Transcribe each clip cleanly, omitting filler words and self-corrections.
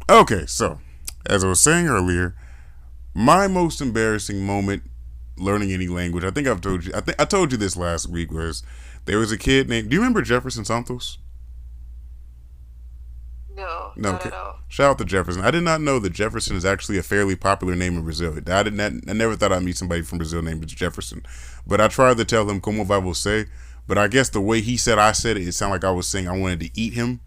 Okay, so as I was saying earlier, my most embarrassing moment learning any language, I think I've told you. I think I told you this last week. Was there was a kid named? Do you remember Jefferson Santos? No, No. not Okay. at all. Shout out to Jefferson. I did not know that Jefferson is actually a fairly popular name in Brazil. I did not. I never thought I'd meet somebody from Brazil named Jefferson. But I tried to tell him como vai você. But I guess the way he said I said it, it sounded like I was saying I wanted to eat him.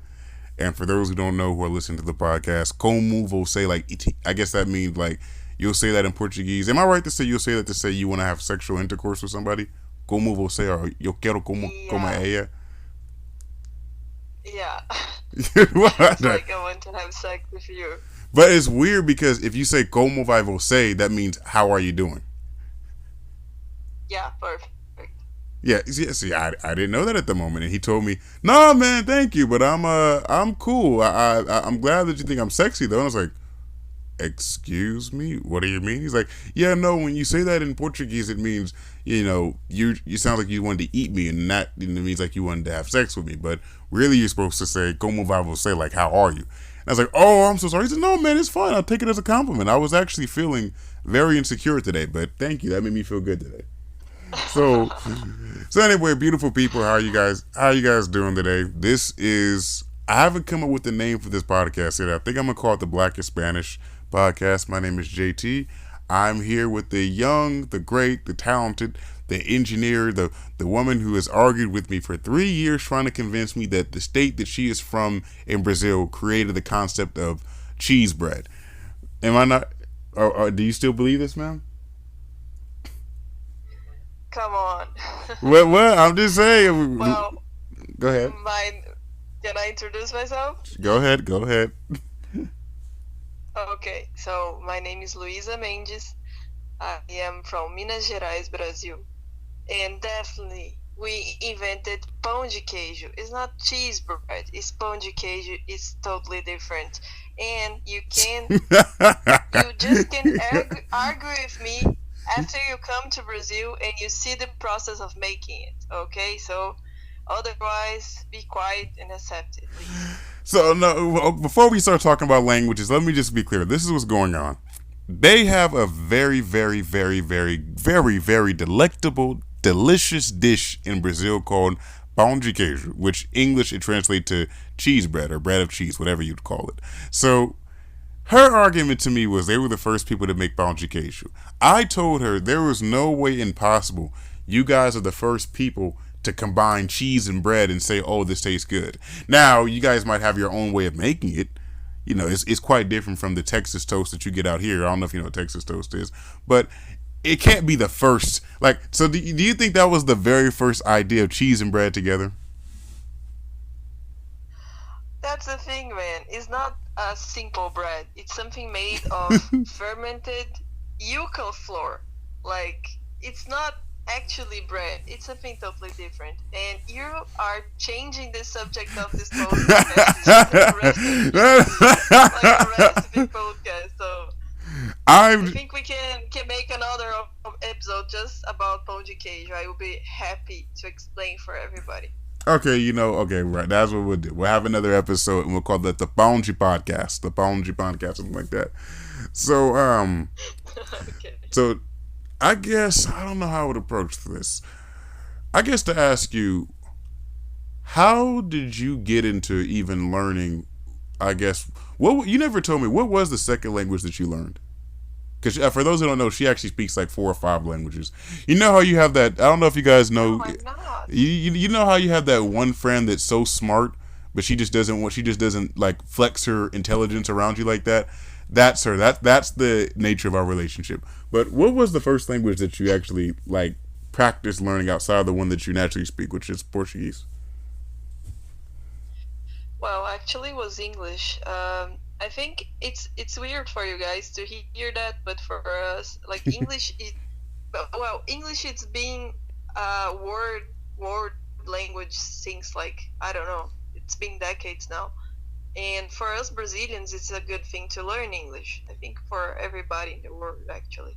And for those who don't know who are listening to the podcast, como você, like I guess that means like you'll say that in Portuguese. Am I right to say you'll say that to say you want to have sexual intercourse with somebody? Como você or eu quero como Yeah, ella. yeah. What? It's like I want to have sex with you. But it's weird because if you say como vai você, that means how are you doing? Yeah, perfect. Yeah, see, I didn't know that at the moment, and he told me, "No, man, thank you, but I'm cool. I'm glad that you think I'm sexy, though." And I was like, "Excuse me, what do you mean?" He's like, "Yeah, no, when you say that in Portuguese, it means you sound like you wanted to eat me, and that it means like you wanted to have sex with me, but really you're supposed to say como vai você, like how are you?" And I was like, "Oh, I'm so sorry." He said, "No, man, it's fine. I'll take it as a compliment. I was actually feeling very insecure today, but thank you. That made me feel good today." So, so anyway, beautiful people, how you guys? How you guys doing today? This is I haven't come up with the name for this podcast yet. I think I'm gonna call it the Black Spanish podcast. My name is JT. I'm here with the young, the great, the talented, the engineer, the woman who has argued with me for 3 years trying to convince me that the state that she is from in Brazil created the concept of cheese bread. Am I not? Or do you still believe this, ma'am? Come on. What? I'm just saying. Well, Go ahead. mine. Can I introduce myself? Go ahead. Go ahead. Okay, so my name is Luisa Mendes. I am from Minas Gerais, Brazil. And definitely, we invented pão de queijo. It's not cheese bread, it's pão de queijo. It's totally different. And you just can argue with me after you come to Brazil and you see the process of making it. Okay, so otherwise, be quiet and accept it, please. So no, before we start talking about languages, let me just be clear. This is what's going on. They have a very, very, very, very, very, very delectable, delicious dish in Brazil called pão de queijo, which English it translates to cheese bread or bread of cheese, whatever you'd call it. So her argument to me was they were the first people to make pão de queijo. I told her there was no way impossible. You guys are the first people to combine cheese and bread and say, "Oh, this tastes good." Now, you guys might have your own way of making it. It's quite different from the Texas toast that you get out here. I don't know if you know what Texas toast is, but it can't be the first. Like, so do you think that was the very first idea of cheese and bread together? That's the thing, man. It's not a simple bread. It's something made of fermented yuca flour. Like, it's not actually bread. It's something totally different. And you are changing the subject of this podcast to like a recipe podcast. So I I'm think we can make another episode just about pão de queijo. I will be happy to explain for everybody. okay. Okay, right. That's what we'll do. We'll have another episode and we'll call that the Boundary Podcast, something like that. So, Okay. so I guess I don't know how I would approach this. I guess to ask you, how did you get into even learning? I guess what you never told me. What was the second language that you learned? Because for those who don't know, she actually speaks like 4 or 5 languages. You know how you have that? I don't know if you guys Oh know. my God. You know how you have that one friend that's so smart, but she just doesn't want. She just doesn't like flex her intelligence around you like that. That's her. That's the nature of our relationship. But what was the first language that you actually like practice learning outside of the one that you naturally speak, which is Portuguese? Well, actually, it was English. I think it's weird for you guys to hear that, but for us, like English, English it's being word language since like I don't know, it's been decades now. And for us Brazilians, it's a good thing to learn English. I think for everybody in the world actually.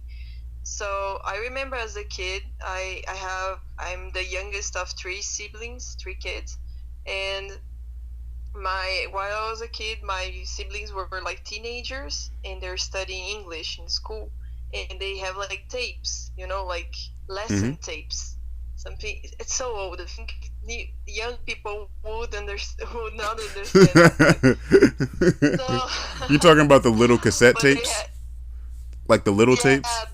So I remember as a kid, I'm the youngest of three siblings, three kids, and my while I was a kid, my siblings were like teenagers, and they're studying English in school, and they have like tapes, like Hmm. lesson tapes. Something it's so old. I think young people would not understand that, but so, You talking about the little cassette but they tapes, had, like the little yeah, tapes?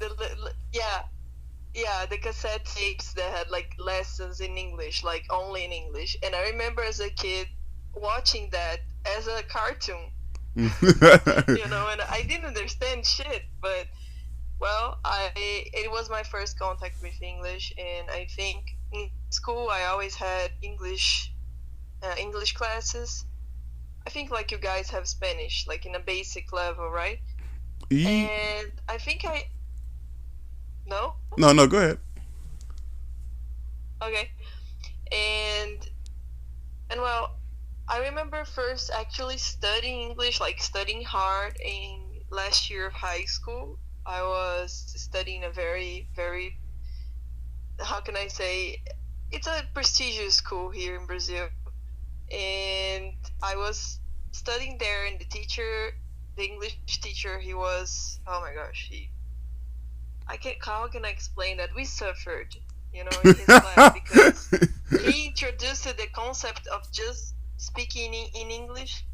yeah, the cassette tapes that had like lessons in English, like only in English. And I remember as a kid watching that as a cartoon, and I didn't understand shit, but well, I it was my first contact with English, and I think in school I always had English classes. I think like you guys have Spanish, like in a basic level, right? Ye- And I think I no, no, no, go ahead. okay, and well, I remember first actually studying English, like studying hard in last year of high school. I was studying a very, very, how can I say, it's a prestigious school here in Brazil. And I was studying there, and the English teacher, he was, oh my gosh, how can I explain that? We suffered, in his class because he introduced the concept of just speaking in English.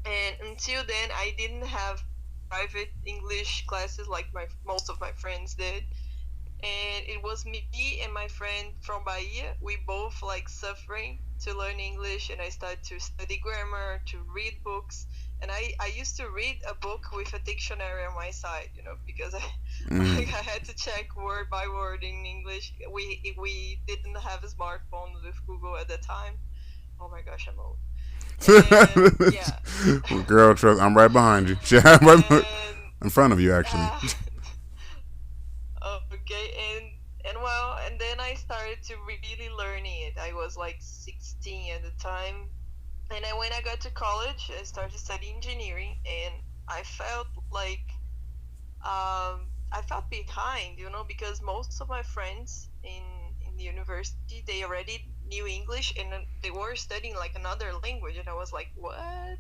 And until then, I didn't have private English classes like most of my friends did. And it was me and my friend from Bahia. We both like suffering to learn English, and I started to study grammar, to read books. And I used to read a book with a dictionary on my side, because I Mm. had to check word by word in English. We didn't have a smartphone with Google at the time. Oh my gosh, I'm old. And yeah, Well, girl, trust. I'm right behind you. I'm right and in front of you, actually. uh, okay, and then I started to really learning it. I was like 16 at the time, and then when I got to college, I started studying engineering, and I felt like I felt behind, because most of my friends in the university, they already knew English, and they were studying like another language, and I was like, what?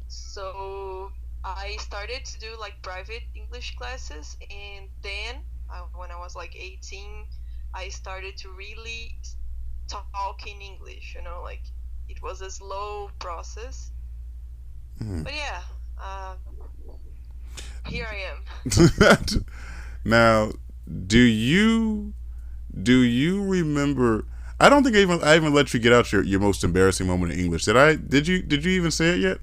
So I started to do like private English classes, and then when I was like 18, I started to really talk in English. Like it was a slow process, Mm. but yeah, uh, here I am. Now, do you remember? I don't think I even let you get out your most embarrassing moment in English. Did I? Did you even say it yet?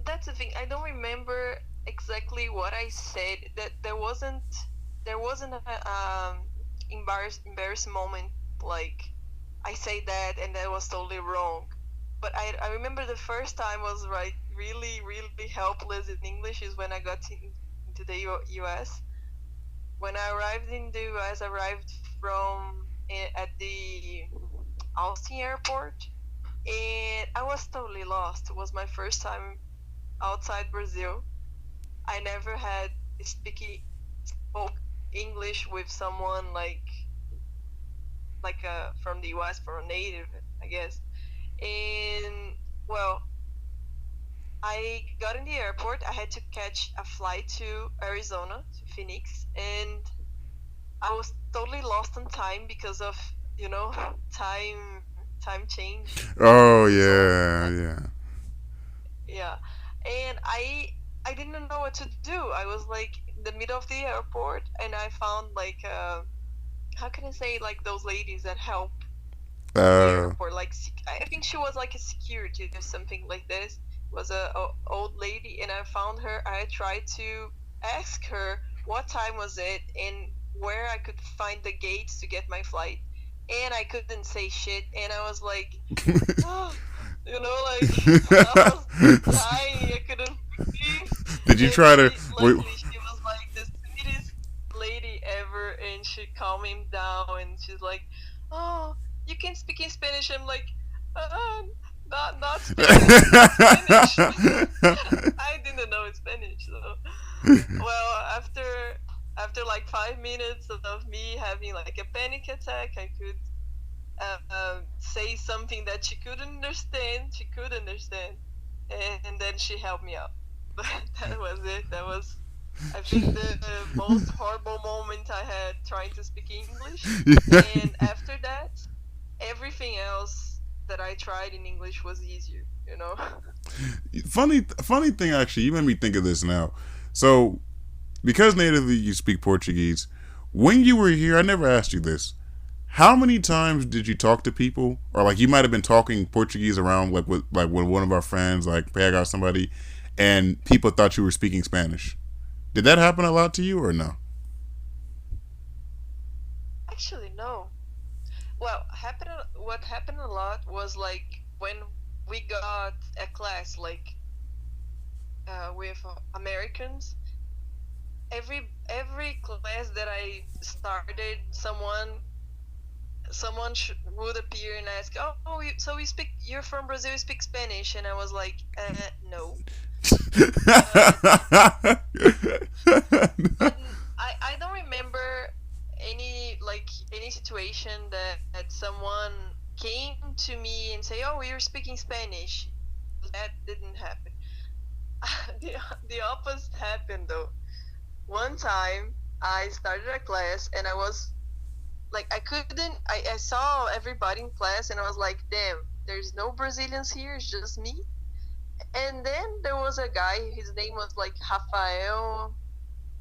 That's the thing. I don't remember exactly what I said. That there wasn't a embarrassing moment, like I say that and that was totally wrong. But I remember the first time was like really, really helpless in English is when I got into the US. When I arrived in the US, I arrived at the Austin airport, and I was totally lost. It was my first time outside Brazil. I never had spoke English with someone from the US, from a native, I guess. And well, I got in the airport. I had to catch a flight to Arizona, to Phoenix, and I was totally lost on time because of time time change Oh zone. yeah, yeah. Yeah, and I didn't know what to do. I was like in the middle of the airport, and I found like how can I say, like those ladies that help in the Uh, airport. Like I think she was like a security or something like this. Was a old lady, and I found her. I tried to ask her what time was it and where I could find the gates to get my flight, and I couldn't say shit. And I was like, like I was dying. I couldn't breathe. did you And try to? Wait, luckily, she was like the sweetest lady ever, and she calmed him down, and she's like, "Oh, you can speak in Spanish." I'm like, not Spanish, not Spanish. I didn't know Spanish, so well, after like 5 minutes of me having like a panic attack, I could say something that she couldn't understand. She could understand, and then she helped me out. But that was it. That was, I think, the most horrible moment I had trying to speak English. And after that, everything else that I tried in English was easier. You know. Funny thing, actually, you made me think of this now. So, because natively you speak Portuguese, when you were here, I never asked you this. How many times did you talk to people, or like you might have been talking Portuguese around, like with one of our friends, like hey, I got somebody, and people thought you were speaking Spanish? Did that happen a lot to you, or no? Actually, no. Well, what happened a lot was like when we got a class like with Americans. Every class that I started, someone would appear and ask, "Oh, so you speak? You're from Brazil? You speak Spanish?" And I was like, "No." But but I don't remember any situation that someone came to me and say, "Oh, you're speaking Spanish." That didn't happen. the the opposite happened though. One time I started a class and I was like, I saw everybody in class and I was like, damn, there's no Brazilians here, it's just me. And then there was a guy, his name was like Rafael.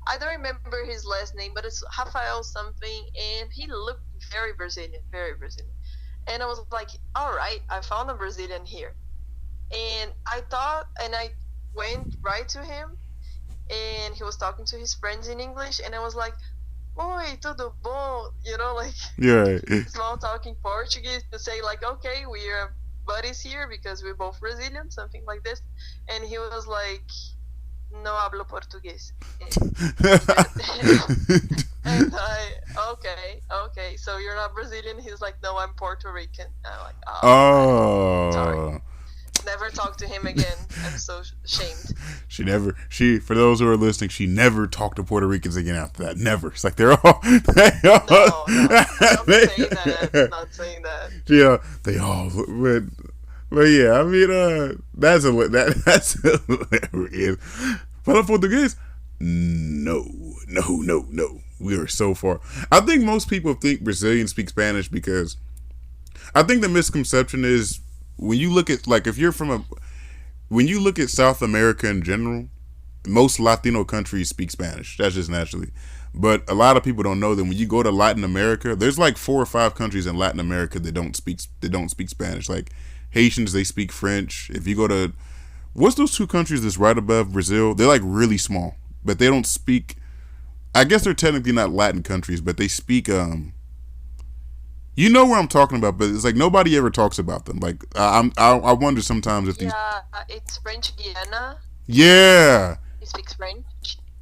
I don't remember his last name, but it's Rafael something, and he looked very Brazilian, very Brazilian. And I was like, all right, I found a Brazilian here. And I went right to him, and he was talking to his friends in English, and I was like, "Oi, tudo bom?" You know, like Yeah. small talking Portuguese to say like, "Okay, we are buddies here because we're both Brazilian," something like this. And he was like, "No hablo portugués." And okay, so you're not Brazilian? He's like, "No, I'm Puerto Rican." I'm like, "Oh, sorry." Oh. Never talk to him again. I'm so ashamed. She for those who are listening, she never talked to Puerto Ricans again after that. Never. It's like they all No, no, not saying that. Not saying that. yeah, they all but yeah, I mean that's hilarious. Para português? No, no, no, no. We are so far. I think most people think Brazilians speak Spanish because I think the misconception is when you look at like if you're from a when you look at South America in general, most Latino countries speak Spanish. That's just naturally. But a lot of people don't know that when you go to Latin America, there's like 4 or 5 countries in Latin America that don't speak Spanish. Like Haitians, they speak French. If you go to what's those 2 countries that's right above Brazil? They're like really small, but they don't speak. I guess they're technically not Latin countries, but they speak. You know where I'm talking about, but it's like nobody ever talks about them. Like I wonder sometimes if these. Yeah, it's French Guiana. Yeah. He speaks French.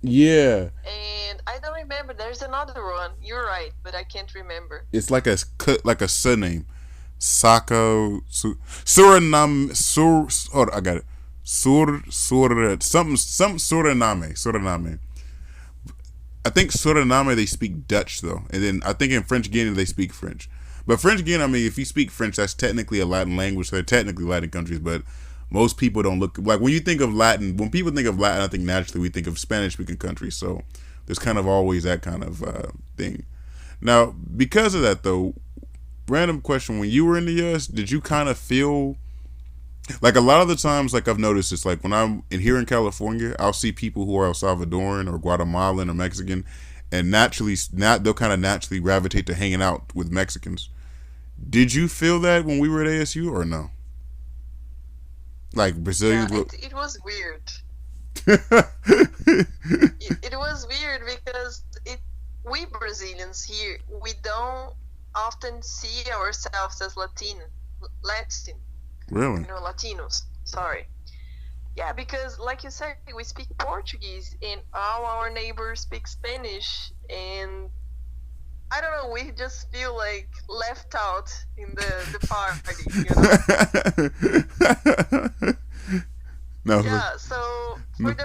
Yeah. And I don't remember. There's another one. You're right, but I can't remember. It's like a surname. Suriname I got it. Something Suriname. I think Suriname they speak Dutch though, and then I think in French Guiana they speak French. But French Guiana, I mean, if you speak French, that's technically a Latin language. So they're technically Latin countries, but most people don't look like when you think of Latin. When people think of Latin, I think naturally we think of Spanish speaking countries. So there's kind of always that kind of thing. Now, because of that though, random question: when you were in the U.S., did you kind of feel like a lot of the times, like I've noticed, it's like when I'm in here in California, I'll see people who are El Salvadoran or Guatemalan or Mexican, and they'll kind of naturally gravitate to hanging out with Mexicans. Did you feel that when we were at ASU or no? Like Yeah, Brazilians look. it was weird. It was weird because we Brazilians here, we don't often see ourselves as Latin, Really? Latinos. Sorry. Yeah, because like you said, we speak Portuguese and all our neighbors speak Spanish, and I don't know, we just feel like left out in the party. No. Yeah, but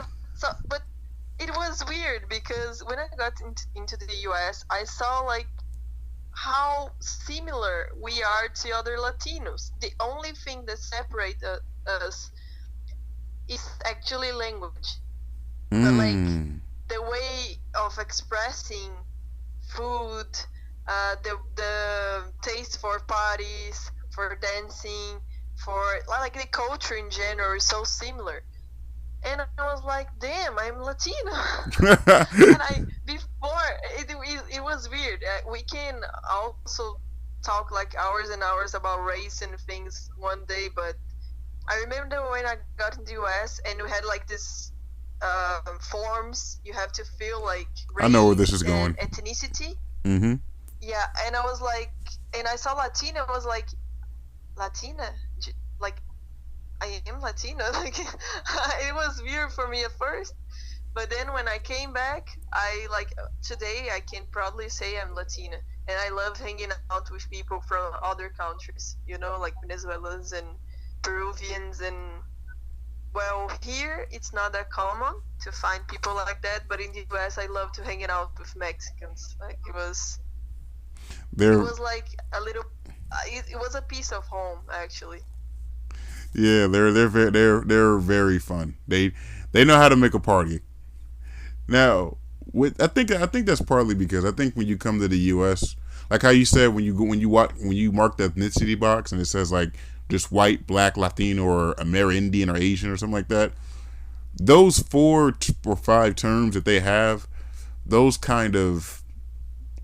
it was weird because when I got into the US, I saw like how similar we are to other Latinos. The only thing that separates us is actually language. But like Mm. the way of expressing food, the taste for parties, for dancing, for like the culture in general is so similar. And I was like, damn, I'm Latino. And I before it was weird. We can also talk like hours and hours about race and things one day, but I remember when I got in the US and we had like this forms you have to fill, like I know where this race is and going. ethnicity. Mm-hmm. Yeah, and I was like, and I saw Latina. I was like, Latina, like I am Latina. Like it was weird for me at first, but then when I came back, I like today I can proudly say I'm Latina, and I love hanging out with people from other countries. You know, like Venezuelans and Peruvians and well, here it's not that common to find people like that, but in the US, I love to hang out with Mexicans. Like it They're was like a little, it was a piece of home actually. yeah, they're very fun. They know how to make a party. Now, with I think that's partly because I think when you come to the U.S., like how you said when you mark the ethnicity box and it says like just white, black, Latino, or Amerindian or Asian or something like that. Those or five terms that they have, those kind of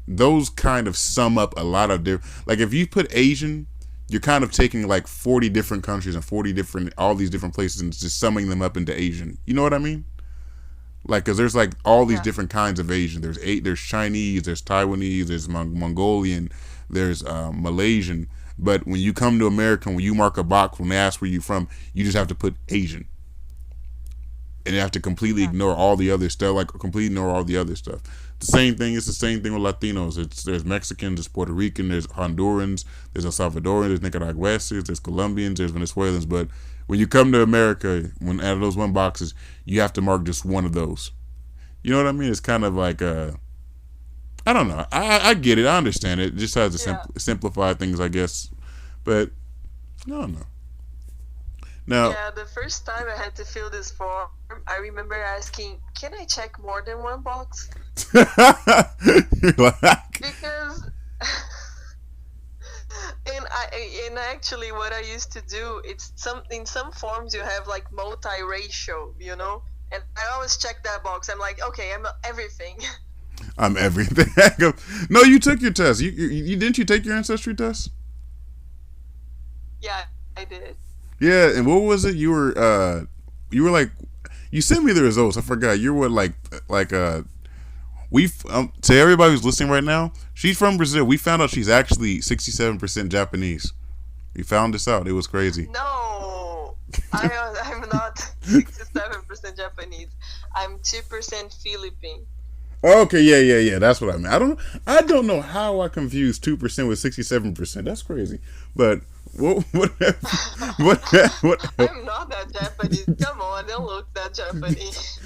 those kind of sum up a lot of different. Like if you put Asian, you're kind of taking like 40 different countries and 40 different all these different places and just summing them up into Asian. You know what I mean? Like, cause there's like all these Yeah, different kinds of Asian. There's Chinese, there's Taiwanese, there's Mongolian, there's Malaysian. But when you come to America, when you mark a box, when they ask where you from, you just have to put Asian, and you have to completely yeah, ignore all the other stuff. Like completely ignore all the other stuff. The same thing. It's the same thing with Latinos. There's Mexicans, there's Puerto Rican, there's Hondurans, there's El Salvadorians, there's Nicaraguenses, there's Colombians, there's Venezuelans. But when you come to America, when out of those one boxes, you have to mark just one of those. You know what I mean? It's kind of like I don't know. I get it. I understand it. It just has to yeah, simplify things, I guess. But I don't know. Now, yeah. The first time I had to fill this form, I remember asking, "Can I check more than one box?" you're like, Because and actually what I used to do, it's some in some forms you have like multiracial, you know, and I always check that box. I'm like, okay, I'm everything. I'm everything. No, you took your test. You didn't you take your ancestry test? Yeah, I did. Yeah, and what was it? You were like you sent me the results. I forgot. You were what we to everybody who's listening right now, she's from Brazil. We found out she's actually 67% Japanese. We found this out. It was crazy. No, I'm not 67% Japanese. I'm 2% Philippine. Okay, yeah. That's what I meant. I don't know how I confused 2% with 67%. That's crazy. But what what what I'm not that Japanese. Come on, don't look that Japanese.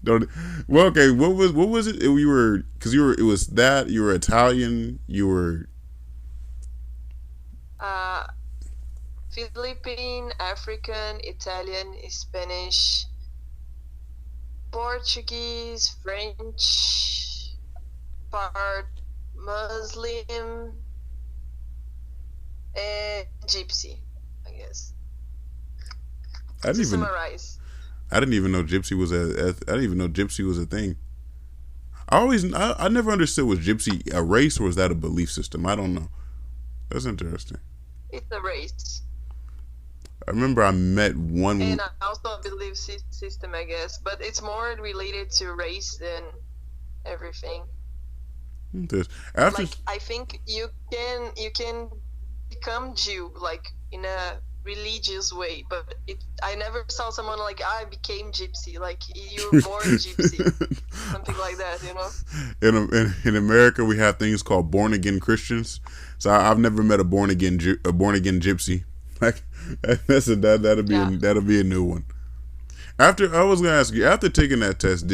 don't well okay, what was it? You were because you were it was that you were Italian, you were Uh, Philippine, African, Italian, Spanish, Portuguese, French, part Muslim, and Gypsy, I guess. I didn't To even summarize. I didn't even know Gypsy was I didn't even know Gypsy was a thing. I never understood, was Gypsy a race or was that a belief system? I don't know. That's interesting. It's a race. I remember I met one. And also a belief system, I guess. But it's more related to race than everything. After Like I think you can become Jew like in a religious way, but I never saw someone like I became gypsy, like you were born gypsy, something like that, you know. in America, we have things called born again Christians. So I've never met a born again gypsy. Like Yeah. that'll be a new one. After I was gonna ask you, after taking that test,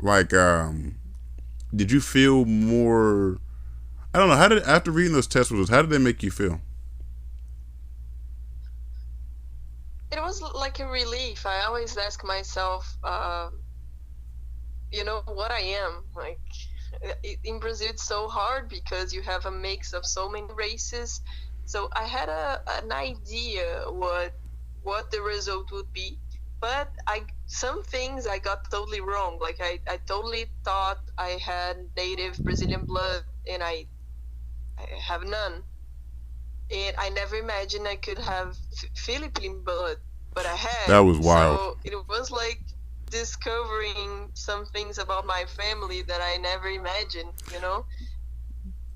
like did you feel more I don't know. How did after reading those test results, how did they make you feel? It was like a relief. I always ask myself, what I am. Like in Brazil, it's so hard because you have a mix of so many races. So I had an idea what the result would be, but some things I got totally wrong. Like I totally thought I had native Brazilian blood, and I have none. And I never imagined I could have Philippine blood, but I That had. was wild. So it was like discovering some things about my family that I never imagined, you know?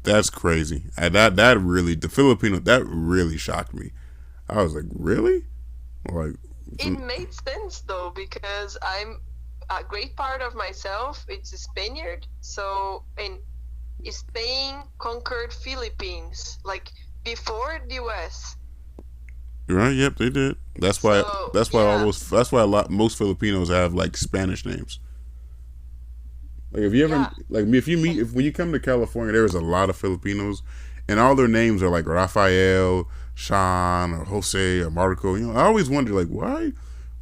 That's crazy. That really the Filipino that really shocked me. I was like, really? Like, It made sense though, because I'm a great part of myself, it's a Spaniard. So, and Spain conquered Philippines, like before the US. right? Yep, they did. That's why. So, That's why all yeah, those. That's why most Filipinos have like Spanish names. Like if you ever yeah. like me, if when you come to California, there is a lot of Filipinos, and all their names are like Rafael, Sean, or Jose, or Marco. You know, I always wonder like why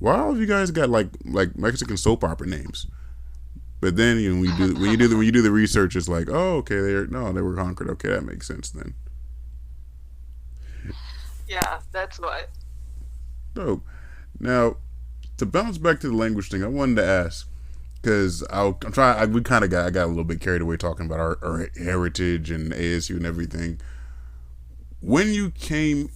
all of you guys got like Mexican soap opera names. But then when you do the research, it's like, oh, okay, they were conquered. Okay, that makes sense then. Yeah, that's why. Dope. Now, to bounce back to the language thing, I wanted to ask because I'm trying. I got a little bit carried away talking about our heritage and ASU and everything. When you came,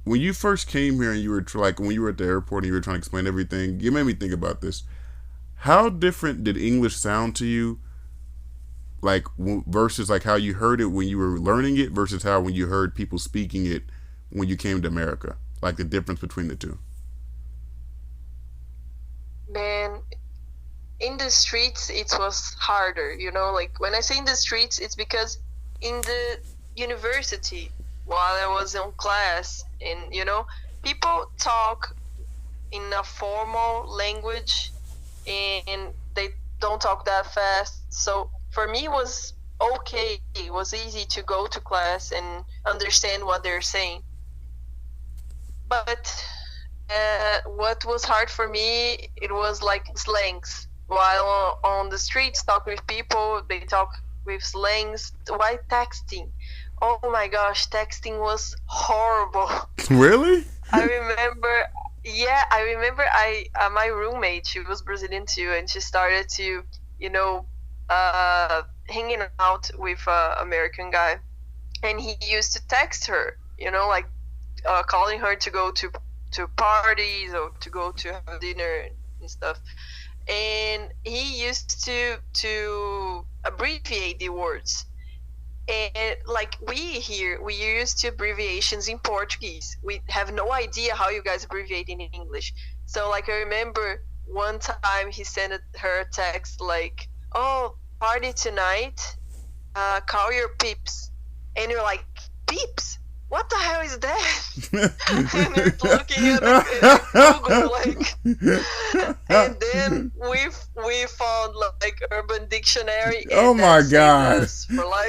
when you first came here and you were like when you were at the airport and you were trying to explain everything, you made me think about this. How different did English sound to you, like versus like how you heard it when you were learning it versus how when you heard people speaking it when you came to America? Like the difference between the two. Man, in the streets it was harder, like when I say in the streets, it's because in the university, while I was in class, and people talk in a formal language, and they don't talk that fast. So for me, it was okay. It was easy to go to class and understand what they're saying. But what was hard for me, it was like slangs. While on the streets, talk with people, they talk with slangs. Why texting? Oh my gosh, texting was horrible. Really? I remember, yeah, I my roommate, she was Brazilian too, and she started to, hanging out with an American guy, and he used to text her, like calling her to go to parties or to go to have dinner and stuff. And he used to abbreviate the words. And like we used to abbreviations in Portuguese. We have no idea how you guys abbreviate in English. So like I remember one time he sent her a text like, "Oh, party tonight. Call your peeps." And you're like, "Peeps? What the hell is that?" And you're looking at Google like, and then we found like Urban Dictionary. And Oh my god! for like,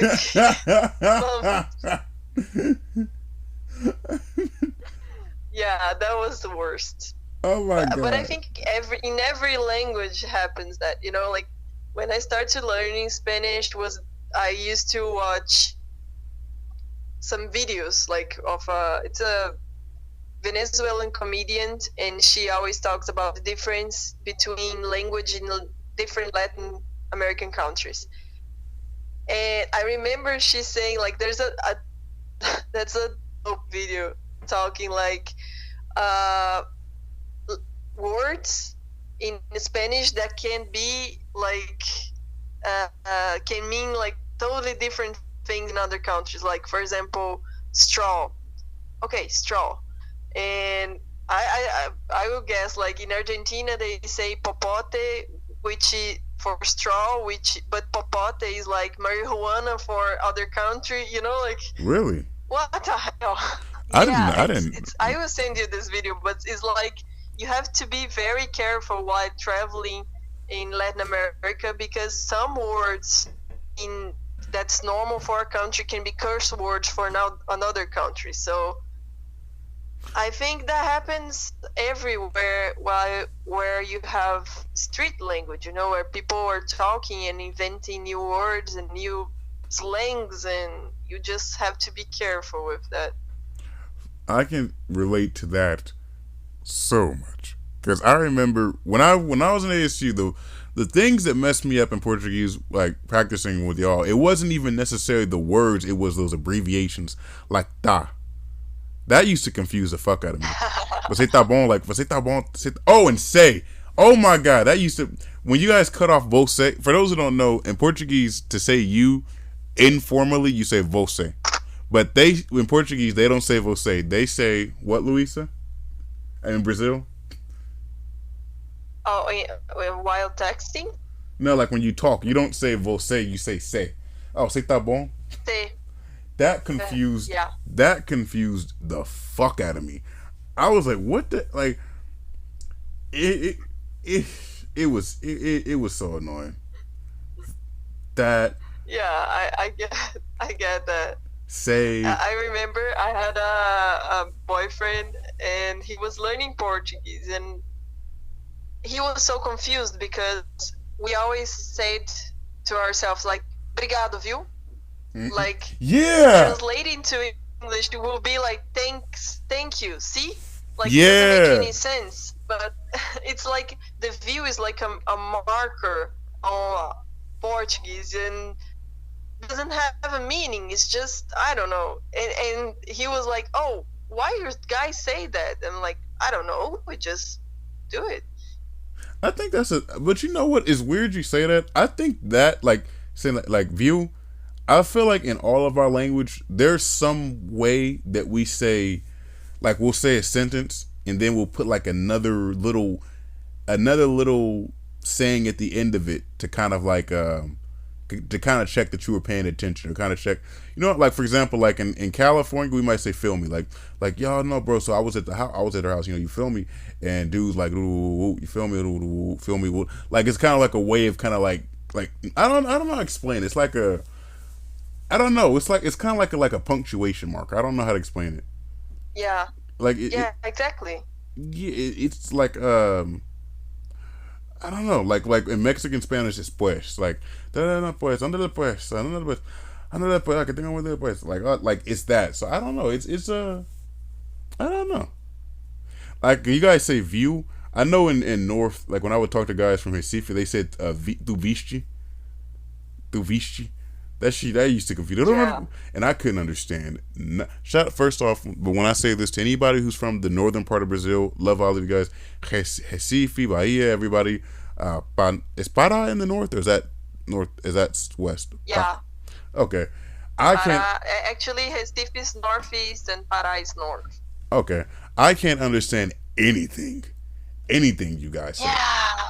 yeah, that was the worst. Oh my god! But I think in every language happens that, like when I started learning Spanish, I used to watch some videos like of it's a Venezuelan comedian, and she always talks about the difference between language in different Latin American countries. And I remember she saying like there's a that's a dope video talking like words in Spanish that can be like can mean like totally different things in other countries. Like for example, straw. Okay, straw. And I will guess like in Argentina they say popote, which is for straw, but popote is like marijuana for other country. Like Really? what the hell? I didn't. I will send you this video, but it's like you have to be very careful while traveling in Latin America because some words in that's normal for a country can be curse words for now another country. So I think that happens everywhere where you have street language, where people are talking and inventing new words and new slangs, and you just have to be careful with that. I can relate to that so much because I remember when I was in ASU, the things that messed me up in Portuguese, like practicing with y'all, it wasn't even necessarily the words; it was those abbreviations like "ta." That used to confuse the fuck out of me. Você tá bom, like você tá bom. Oh, and say. Oh my god, that used to when you guys cut off você. For those who don't know, in Portuguese, to say you informally, you say você. But in Portuguese, they don't say você. They say what, Luisa? In Brazil? Oh, while texting? No, like when you talk, you don't say você, you say say. Oh, você tá bom? Say. Yeah. That confused the fuck out of me. I was like, what the like it was so annoying. That I get that. Say I remember I had a boyfriend and he was learning Portuguese and he was so confused because we always said to ourselves like obrigado, viu? Like translating to English it will be like thank you. See? Like it doesn't make any sense. But it's like the view is like a marker on Portuguese and doesn't have a meaning. It's just I don't know. And he was like, "Oh, why you guys say that?" And I'm like, I don't know. We just do it. I think but you know what is weird you say that? I think that like saying like view, I feel like in all of our language there's some way that we say like we'll say a sentence and then we'll put like another little saying at the end of it to kind of like to kind of check that you were paying attention or kind of check, like for example, like in California we might say feel me, like y'all know, bro. So I was at her house, you feel me, and dudes like ooh, you feel me, ooh, feel me, like it's kind of like a way of kind of like I don't know how to explain it. It's like I don't know, it's kind of like a punctuation marker. I don't know how to explain it. Yeah. Like exactly. Yeah, it's like I don't know, like in Mexican Spanish it's pues, like pues, under pues, like I think I'm with the pues, like it's that. So I don't know, it's I don't know. Like you guys say view. I know in North, like when I would talk to guys from Recife, they said tu viste. That used to confuse. And I couldn't understand. First off, but when I say this to anybody who's from the northern part of Brazil, love all of you guys. Recife, Bahia, everybody. Is Pará in the north, or is that north? Is that west? Yeah. Okay. I can't. Actually, Recife is northeast and Pará is north. Okay. I can't understand anything you guys say. Yeah.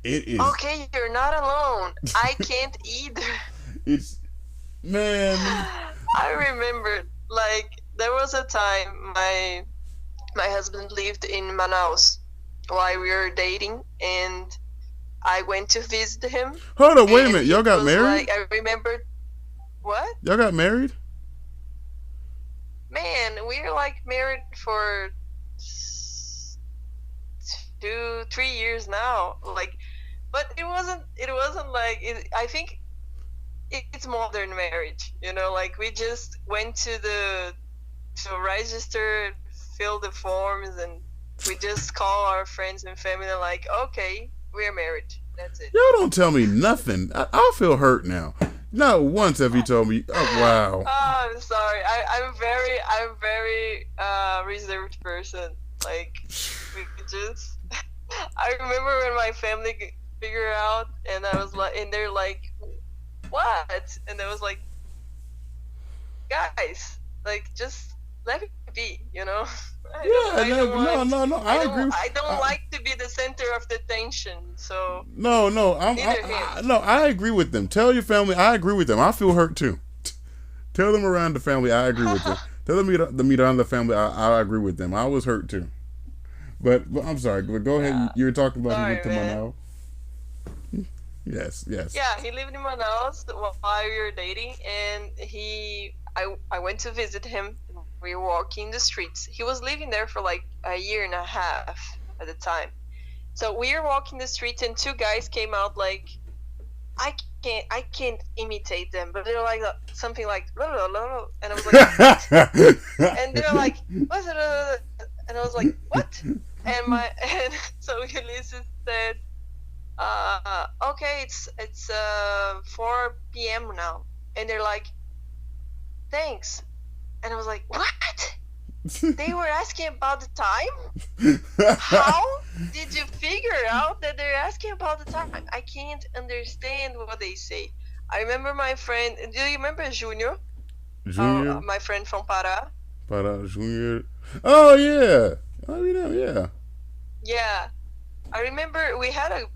It is. Okay, you're not alone. I can't either. It's, man. I remember, like, there was a time my husband lived in Manaus while we were dating, and I went to visit him. Hold on, wait a minute. Y'all got married? Like, I remember. What? Y'all got married? Man, we were like married for 2-3 years now. Like, but it wasn't like I think it's modern marriage, like we just went to register, fill the forms, and we just call our friends and family like, okay, we're married. That's it. Y'all don't tell me nothing. I feel hurt now. Not once have you told me. Oh wow. Oh, I'm sorry. I'm very reserved person. Like we just. I remember when my family figured out, and I was like, and they're like, what? And I was like, guys, like just let it be, No. I agree. I don't like to be the center of the tension. So I agree with them. Tell your family I agree with them. I feel hurt too. Tell them around the family I agree with them. Tell them the Miranda family I agree with them. I was hurt too. But I'm sorry. But go ahead. You were talking about you went to Manaus. Yes, yes. Yeah, he lived in Manaus while we were dating, and I went to visit him. We were walking the streets. He was living there for like a year and a half at the time. So we were walking the streets, and two guys came out like, I can't imitate them, but they're like something like, "Blah, blah, blah, blah." And I was like, what? And they're like, what's it? And I was like, what? And and so Ulysses said, okay, it's 4 p.m. now, and they're like, thanks. And I was like, what? They were asking about the time? How did you figure out that they're asking about the time? I can't understand what they say. I remember my friend. Do you remember Junior? Junior? My friend from Pará. Para Junior. Oh yeah. I mean, yeah. Yeah, I remember we had a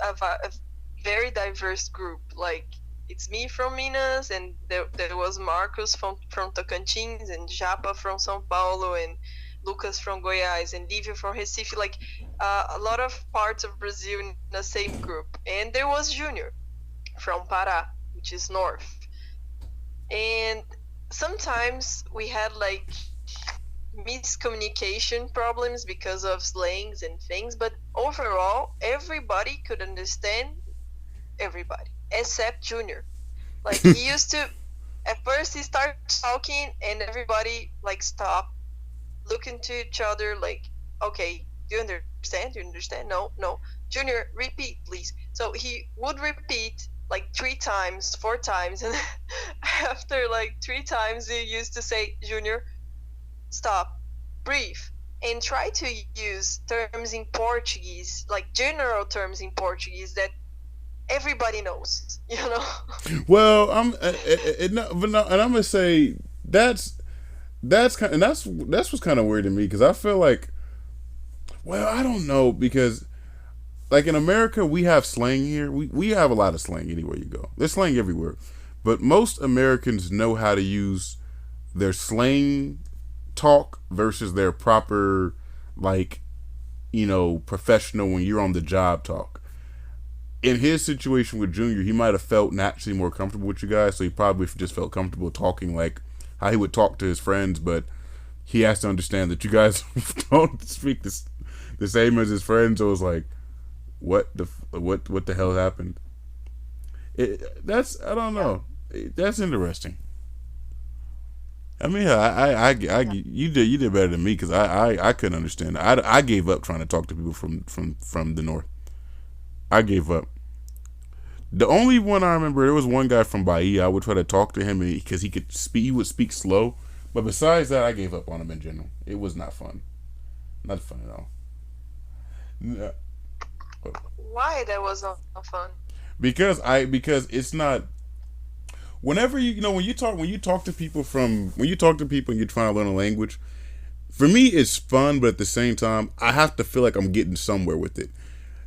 very diverse group. Like, it's me from Minas, and there was Marcos from Tocantins, and Japa from São Paulo, and Lucas from Goiás, and Lívia from Recife. Like, a lot of parts of Brazil in the same group. And there was Junior from Pará, which is north. And sometimes we had like miscommunication problems because of slangs and things, but overall everybody could understand everybody except Junior. Like, he used to, at first he started talking and everybody like stopped, looking to each other like, okay, do you understand? Do you understand? No. Junior, repeat please. So he would repeat like 3 times, 4 times, and after like 3 times he used to say, Junior, stop, breathe, and try to use terms in Portuguese, like general terms in Portuguese that everybody knows, you know? Well, and I'm gonna say that's kind, and that's what's kind of weird to me, because I feel like, well, I don't know, because like in America we have slang here. We have a lot of slang anywhere you go. There's slang everywhere, but most Americans know how to use their slang talk versus their proper, like, professional, when you're on the job talk. In his situation with Junior, he might have felt naturally more comfortable with you guys, so he probably just felt comfortable talking like how he would talk to his friends, but he has to understand that you guys don't speak the same as his friends. So it was like, what the hell happened? I don't know. That's interesting. I mean, you did better than me, because I couldn't understand. I gave up trying to talk to people from the north. I gave up. The only one I remember, there was one guy from Bahia. I would try to talk to him because he would speak slow. But besides that, I gave up on him in general. It was not fun. Not fun at all. No. Why that was not fun? Because it's not. Whenever when you talk to people and you're trying to learn a language, for me it's fun, but at the same time I have to feel like I'm getting somewhere with it.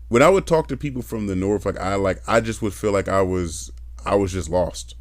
When I would talk to people from the north, I just would feel like I was just lost.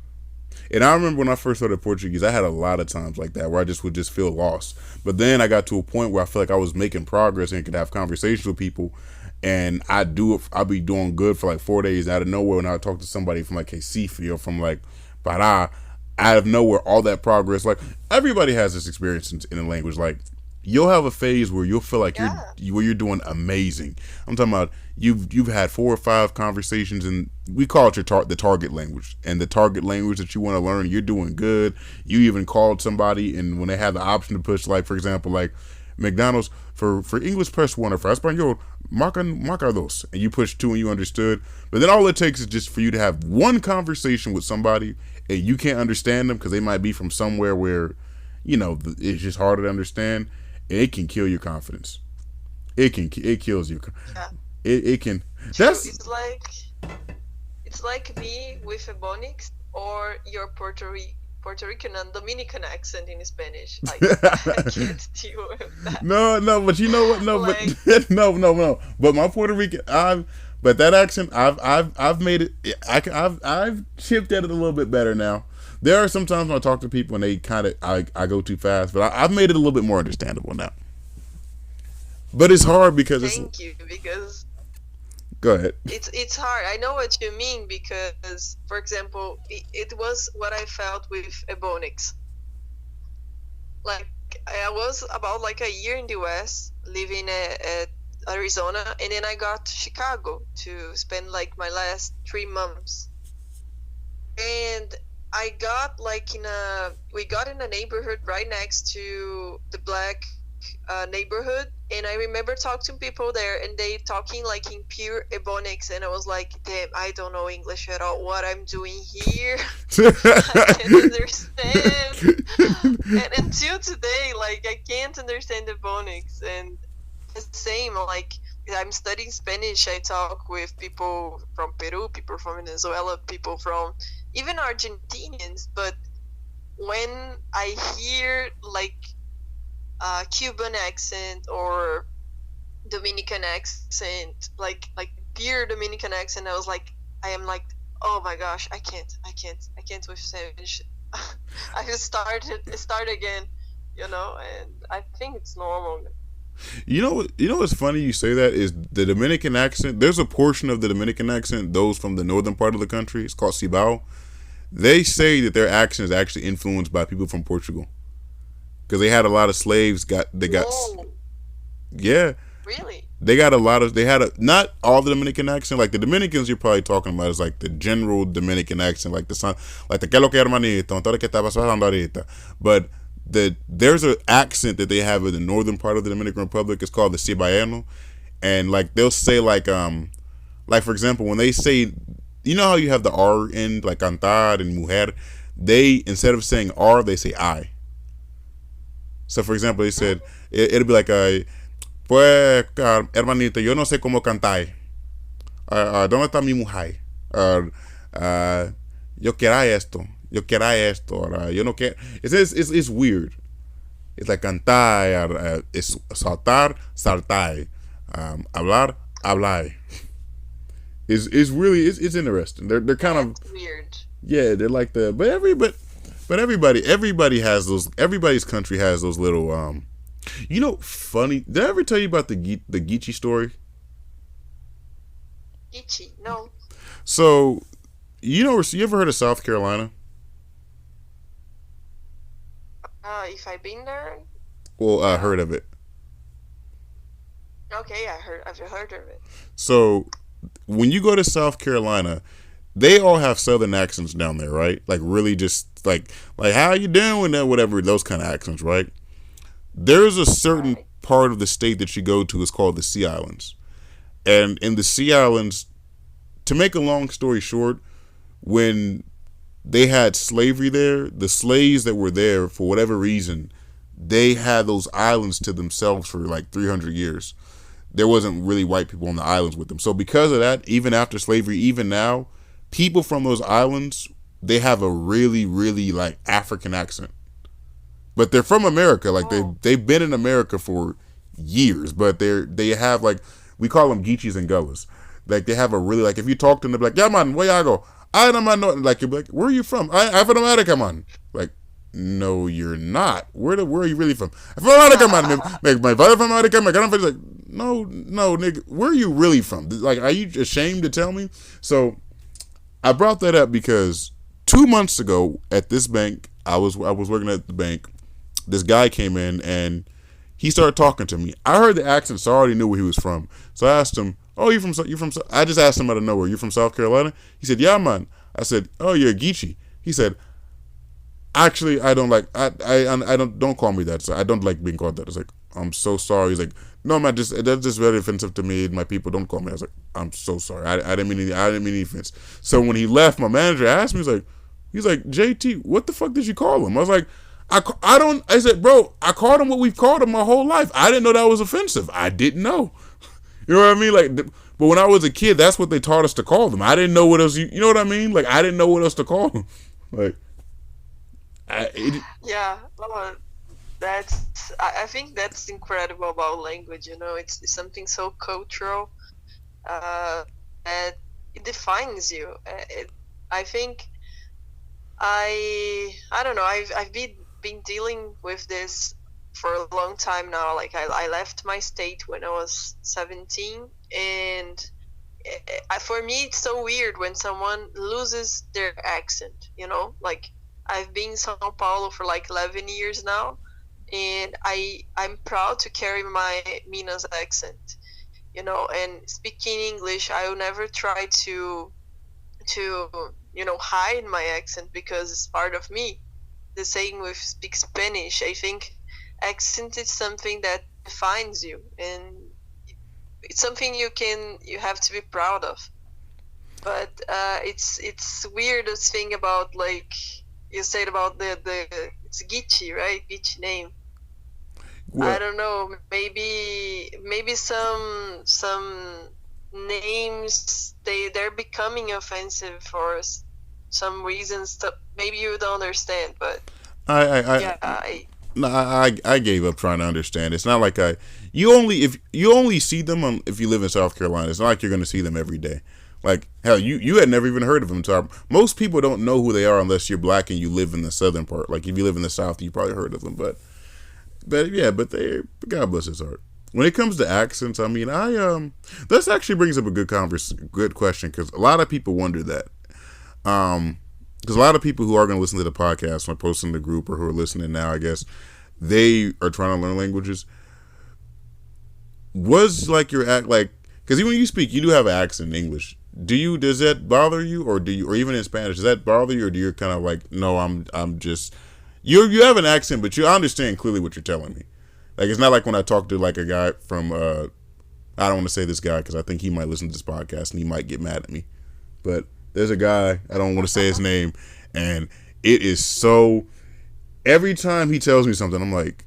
And I remember when I first started Portuguese, I had a lot of times like that where I just would just feel lost. But then I got to a point where I feel like I was making progress and could have conversations with people. And I'd be doing good for like 4 days. Out of nowhere, when I would talk to somebody from like Recife or from like Pará, out of nowhere, all that progress. Like, everybody has this experience in a language. Like, you'll have a phase where you'll feel like you're doing amazing. I'm talking about you've had 4 or 5 conversations, and we call it the target language. And the target language that you want to learn, you're doing good. You even called somebody, and when they have the option to push, like, for example, like McDonald's, for English press 1, or for Espanol marca dos, and you push 2 and you understood. But then all it takes is just for you to have one conversation with somebody, and you can't understand them because they might be from somewhere where it's just harder to understand. It can kill your confidence. It kills you. Yeah. It can. That's it's like me with Ebonics, or your Puerto Rican and Dominican accent in Spanish. I can't deal with that. No, but you know what? No, like, but no. But my Puerto Rican, but that accent, I've made it. I've chipped at it a little bit better now. There are some times when I talk to people and they I go too fast, but I've made it a little bit more understandable now. But it's hard because Thank you, because Go ahead. It's hard. I know what you mean because, for example, it was what I felt with Ebonics. Like I was about like a year in the US, living at Arizona, and then I got to Chicago to spend like my last 3 months. And I got like we got in a neighborhood right next to the black neighborhood, and I remember talking to people there, and they talking like in pure Ebonics, and I was like, damn, I don't know English at all. What I'm doing here, I can't understand. And until today, like I can't understand Ebonics, and the same like. I'm studying Spanish. I talk with people from Peru, people from Venezuela, people from even Argentinians. But when I hear like Cuban accent or Dominican accent, like pure Dominican accent, I was like, I am like, oh my gosh, I can't with Spanish. I just start again, and I think it's normal. What's funny you say that is the Dominican accent. There's a portion of the Dominican accent, those from the northern part of the country. It's called Cibao. They say that their accent is actually influenced by people from Portugal because they had a lot of slaves. Whoa, Yeah, really? they got a lot of. They had not all the Dominican accent. Like the Dominicans you're probably talking about is like the general Dominican accent, like the son, like the "¿Qué lo que hermanito? Todo lo que está pasando ahorita." But there's an accent that they have in the northern part of the Dominican Republic. It's called the Cibaeño, and like they'll say like for example when they say, you know how you have the R in like cantar and mujer, they instead of saying R they say I. So for example they said it'll be like pues hermanito yo no sé cómo cantar. ¿Dónde está mi mujer? Yo quiero esto. Yo quiero esto. Yo no quiero. It's weird. It's like cantar, es saltar, saltar, hablar, hablar. It's really it's interesting. They're kind of That's weird. yeah. They're like the but everybody has those. Everybody's country has those little funny. Did I ever tell you about the 𝐀𝐩𝐸 story? Itchy, no. So you ever heard of South Carolina? If I've been there, Well, I no. heard of it. Okay, I've heard of it. So when you go to South Carolina, they all have Southern accents down there, right? Like really, just like how you doing, and whatever those kind of accents, right? There's a certain Right. part of the state that you go to is called the Sea Islands, and in the Sea Islands, to make a long story short, when they had slavery there, the slaves that were there for whatever reason, they had those islands to themselves for like 300 years. There wasn't really white people on the islands with them. So because of that, even after slavery, even now, people from those islands, they have a really, really like African accent. But they're from America. Like Oh, they've been in America for years. But they have like we call them 𝐀𝐩𝐸𝐸s and 𝐀𝐲𝐿as. Like they have a really like if you talk to them, they're like, yeah man, where y'all go? I don't know. Like you're like, where are you from? I'm from America, man. Like, no, you're not. Where are you really from? I'm from America, man. My father from America. My grandfather's like, no, nigga. Where are you really from? Like, are you ashamed to tell me? So I brought that up because 2 months ago at this bank, I was working at the bank. This guy came in and he started talking to me. I heard the accent, so I already knew where he was from. So I asked him, "Oh, you from?" I just asked him out of nowhere. "You from South Carolina?" He said, "Yeah, man." I said, "Oh, you're a 𝐀𝐩𝐸𝐸." He said, "Actually, I don't like. I don't call me that. So I don't like being called that." I was like, "I'm so sorry." He's like, "No, man, that's just very offensive to me. My people don't call me." I was like, "I'm so sorry. I didn't mean any offense." So when he left, my manager asked me, he's like, "JT, what the fuck did you call him?" I was like, I don't. I said, "Bro, I called him what we've called him my whole life. I didn't know that was offensive. I didn't know." You know what I mean? Like, but when I was a kid, that's what they taught us to call them. I didn't know what else. You know what I mean? Like, I didn't know what else to call them. Like, yeah. Oh, I think that's incredible about language. It's something so cultural uh, that it defines you. I think I don't know. I've been dealing with this for a long time now. Like I left my state when I was 17, and for me, it's so weird when someone loses their accent. Like I've been in Sao Paulo for like 11 years now, and I'm proud to carry my Minas accent. And speaking English, I will never try to hide my accent because it's part of me. The same with speak Spanish. I think accent is something that defines you, and it's something you have to be proud of. But it's weirdest thing about, like you said, about the it's 𝐀𝐩𝐸, right? 𝐀𝐻 name. I Well, don't know. Maybe some names they're becoming offensive for some reasons that maybe you don't understand. But I yeah, no, I gave up trying to understand. It's not like you only if you only see them if you live in South Carolina. It's not like you're going to see them every day. Like hell, you had never even heard of them. So most people don't know who they are unless you're black and you live in the southern part. Like if you live in the South, you probably heard of them. But yeah, but God bless his heart. When it comes to accents, I mean, this actually brings up a good question, because a lot of people wonder that. Because a lot of people who are going to listen to the podcast when I post in the group, or who are listening now, I guess, they are trying to learn languages. Was like your act like, because when you speak, you do have an accent in English. Does that bother you, or or even in Spanish, does that bother you, or do you kind of like, no, I'm just, you have an accent, but I understand clearly what you're telling me. Like, it's not like when I talk to like a guy from, I don't want to say this guy because I think he might listen to this podcast and he might get mad at me. But there's a guy, I don't want to say his name, and it is so, every time he tells me something, I'm like,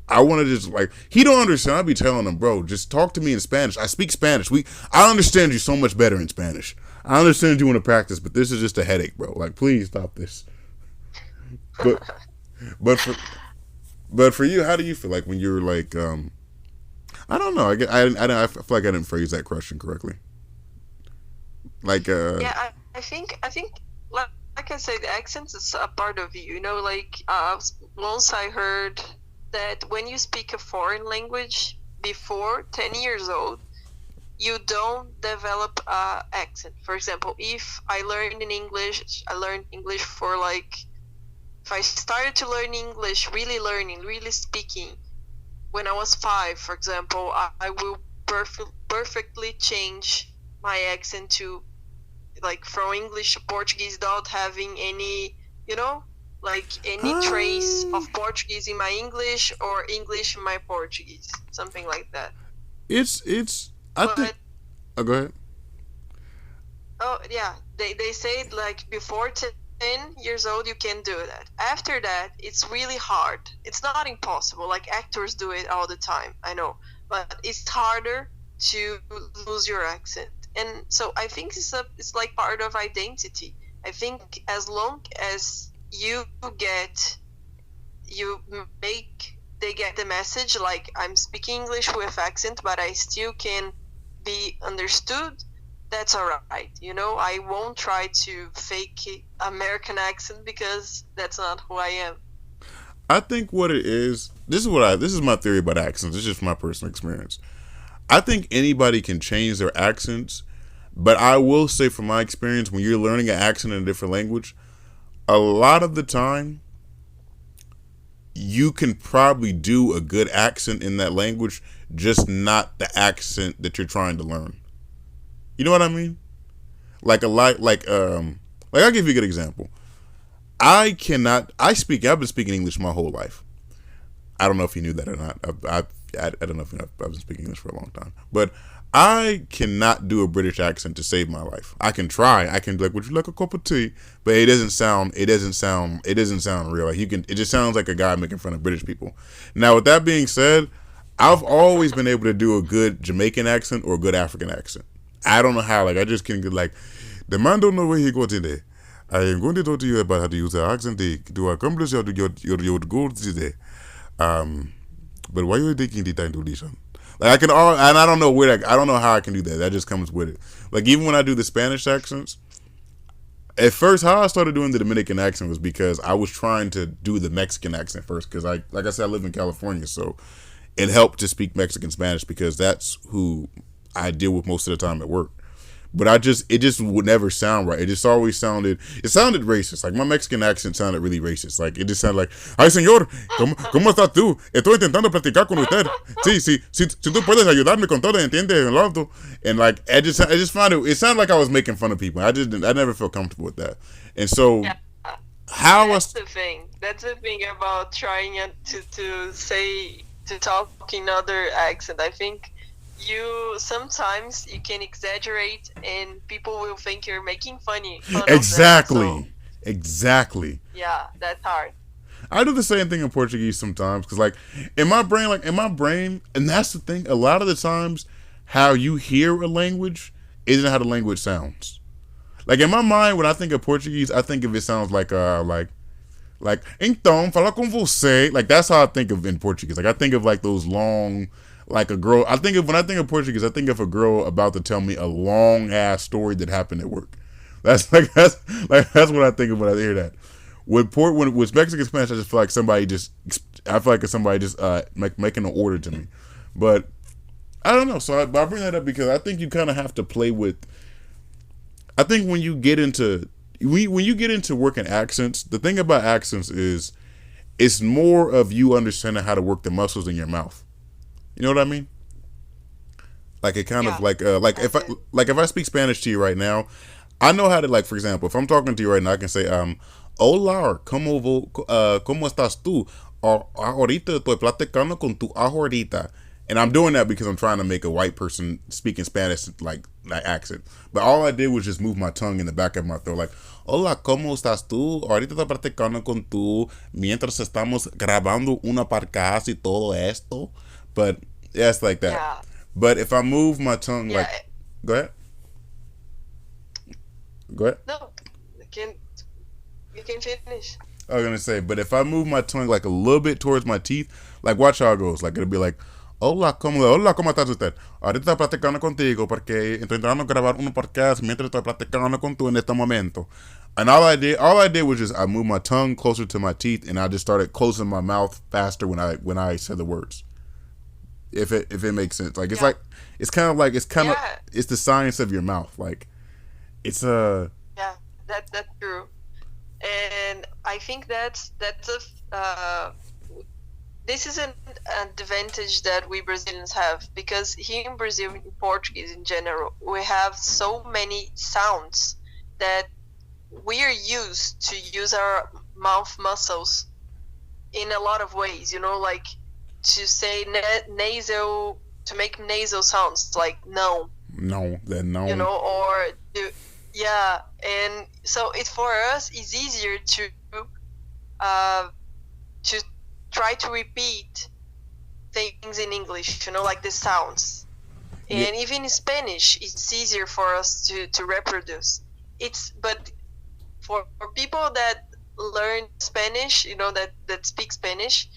I want to just like, he don't understand. I'll be telling him, bro, just talk to me in Spanish. I speak Spanish. I understand you so much better in Spanish. I understand you want to practice, but this is just a headache, bro. Like, please stop this. But but for you, how do you feel like when you're like, I don't know. I feel like I didn't phrase that question correctly. Like, yeah. I think like I said, the accent is a part of you. Like once I heard that when you speak a foreign language before 10 years old, you don't develop a accent. For example, if I learned English for like, if I started to learn English, really speaking, when I was 5, for example, I will perfectly change my accent to, like, from English to Portuguese without having any, like any trace of Portuguese in my English or English in my Portuguese, something like that. I think. Oh, go ahead. Oh yeah, they say like before 10 years old you can do that. After that, it's really hard. It's not impossible. Like actors do it all the time, I know, but it's harder to lose your accent. And so I think it's like part of identity. I think as long as they get the message, like I'm speaking English with accent, but I still can be understood, that's all right. I won't try to fake American accent because that's not who I am. I think what it is. This is my theory about accents. This is just my personal experience. I think anybody can change their accents, but I will say from my experience, when you're learning an accent in a different language, a lot of the time, you can probably do a good accent in that language, just not the accent that you're trying to learn. You know what I mean? Like I'll give you a good example. I've been speaking English my whole life. I don't know if you knew that or not. I don't know if you know, I've been speaking English for a long time, but I cannot do a British accent to save my life. I can try. I can be like, "Would you like a cup of tea?" But it doesn't sound real. Like it just sounds like a guy making fun of British people. Now, with that being said, I've always been able to do a good Jamaican accent or a good African accent. I don't know how. Like I just can get like, the man don't know where he got in there. I am going to talk to you about how to use the accent to accomplish your goals today. But why are you taking the time to listen? Like I can and I don't know I don't know how I can do that. That just comes with it. Like even when I do the Spanish accents, at first how I started doing the Dominican accent was because I was trying to do the Mexican accent first. Because like I said, I live in California, so it helped to speak Mexican Spanish because that's who I deal with most of the time at work. but it just would never sound right. It just always sounded racist. Like my Mexican accent sounded really racist. Like it just sounded like, ay señor, ¿cómo estás tú? Estoy intentando platicar con usted. Sí, sí, si tú puedes ayudarme con todo, entiende, love. And like I just found it sounded like I was making fun of people. I never felt comfortable with that. And so Yeah. how That's the thing. That's the thing about trying to talk in other accent. I think you sometimes you can exaggerate and people will think you're making fun of them. exactly, So exactly. yeah, that's hard. I do the same thing in Portuguese sometimes because, like, in my brain, and that's the thing. A lot of the times, how you hear a language isn't how the language sounds. Like in my mind, when I think of Portuguese, I think of it sounds like então fala com você. Like that's how I think of in Portuguese. Like I think of like those long, like a girl. When I think of Portuguese, I think of a girl about to tell me a long ass story that happened at work. That's what I think of when I hear that. With Mexican Spanish, I just feel like somebody just making an order to me. But I don't know. So I bring that up because I think you kind of have to play with. I think when you get into working accents, the thing about accents is it's more of you understanding how to work the muscles in your mouth. You know what I mean? Like it kind of like if I speak Spanish to you right now, I know how to, like, for example, if I'm talking to you right now, I can say hola, cómo estás tú? Ahorita estoy platicando con tu ahorita. And I'm doing that because I'm trying to make a white person speaking Spanish like accent. But all I did was just move my tongue in the back of my throat, like, hola, ¿cómo estás tú? Ahorita estoy practicando con tú mientras estamos grabando una podcast y todo esto. But yeah, it's like that. Yeah. But if I move my tongue, Yeah. like, go ahead. Go ahead. No, you can finish. I was gonna say, but if I move my tongue like a little bit towards my teeth, like watch how it goes. Like it'll be like, hola, ¿cómo estás usted? Ahorita estoy platicando contigo porque estoy tratando de grabar un podcast mientras estoy platicando con tú en este momento. And all I did was just I moved my tongue closer to my teeth and I just started closing my mouth faster when I said the words. If it makes sense, like it's Yeah. like Yeah. it's the science of your mouth. Like it's Yeah, that's true. And I think that's this is an advantage that we Brazilians have, because here in Brazil, in Portuguese in general, we have so many sounds that we are used to use our mouth muscles in a lot of ways, like to say nasal, to make nasal sounds, like no, or yeah. And so for us it's easier to try to repeat things in English, like the sounds. Yeah. And even in Spanish, it's easier for us to reproduce. But for people that learn Spanish, that speak Spanish,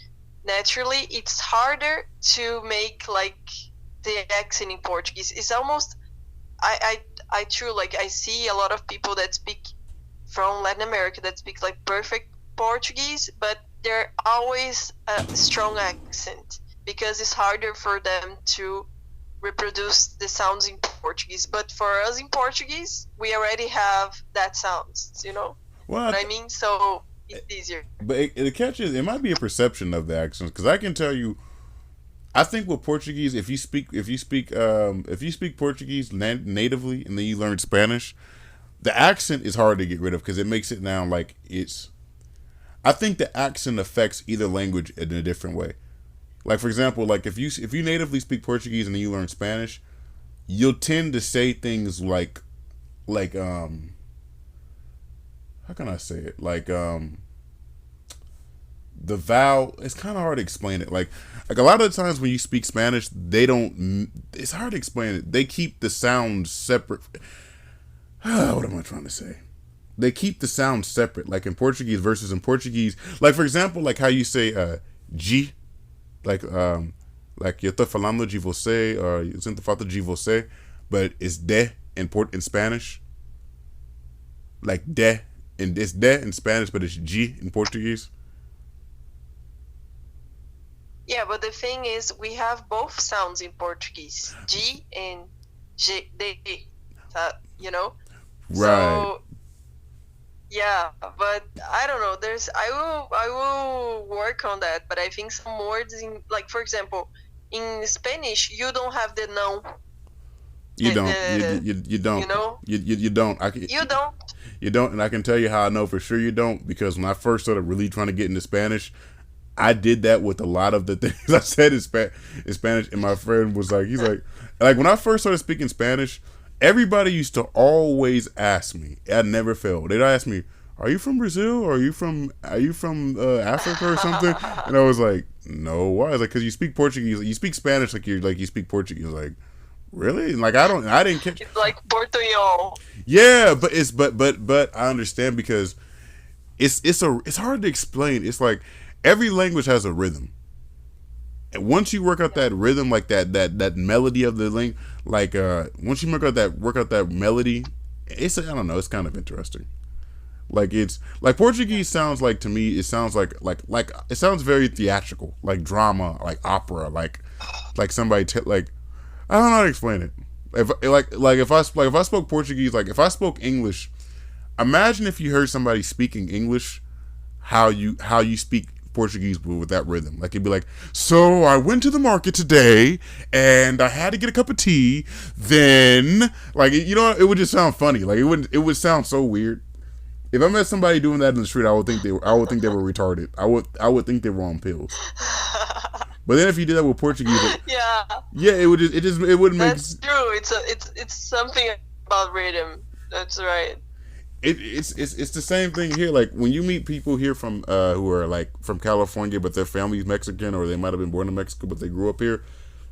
naturally, it's harder to make like the accent in Portuguese. It's almost, I see a lot of people that speak from Latin America that speak like perfect Portuguese, but they're always a strong accent because it's harder for them to reproduce the sounds in Portuguese. But for us in Portuguese, we already have that sounds, well, what I mean? So it's easier. But the catch is, it might be a perception of the accents, because I can tell you, I think with Portuguese, if you speak Portuguese natively and then you learn Spanish, the accent is hard to get rid of because it makes it now like it's. I think the accent affects either language in a different way. Like for example, like if you natively speak Portuguese and then you learn Spanish, you'll tend to say things like how can I say it? Like the vowel, it's kind of hard to explain it. Like a lot of the times when you speak Spanish, it's hard to explain it. They keep the sounds separate. What am I trying to say? They keep the sounds separate, like in Portuguese versus in Portuguese. Like for example, like how you say G, like eu tô falando de você, or eu sinto falta de você, but it's de in Spanish. Like de, and it's de in Spanish, but it's G in Portuguese. Yeah, but the thing is, we have both sounds in Portuguese, G and G. you know. Right. So yeah, but I don't know. I will work on that. But I think some words in, like, for example, in Spanish, you don't have the no. You don't. You You don't. know, You don't. you don't. You don't, and I can tell you how I know for sure you don't, because when I first started really trying to get into Spanish, I did that with a lot of the things I said in Spanish, and my friend was like, he's like when I first started speaking Spanish, everybody used to always ask me. I never failed. They'd ask me, "Are you from Brazil? Or are you from Africa or something?" And I was like, "No, why?" I was like, "Because you speak Portuguese, you speak Spanish like you speak Portuguese." Like, really? Like, I didn't catch. It's like Portuñol. Yeah, but but I understand, because it's hard to explain. It's like every language has a rhythm, and once you work out that rhythm, like that melody of the link, like once you work out that melody, I don't know, it's kind of interesting. Like, it's like Portuguese sounds like, to me, it sounds like it sounds very theatrical, like drama, like opera, like somebody like, I don't know how to explain it. If I spoke Portuguese, like if I spoke English, imagine if you heard somebody speaking English, how you speak Portuguese with that rhythm. Like, it'd be like, "So I went to the market today, and I had to get a cup of tea. Then, like, it would just sound funny. Like, it would sound so weird. If I met somebody doing that in the street, I would think they were retarded. I would think they were on pills. But then if you did that with Portuguese, Yeah, yeah, it wouldn't make. that's true. It's something about rhythm. That's right. It's the same thing here. Like, when you meet people here from who are like from California, but their family's Mexican, or they might have been born in Mexico but they grew up here,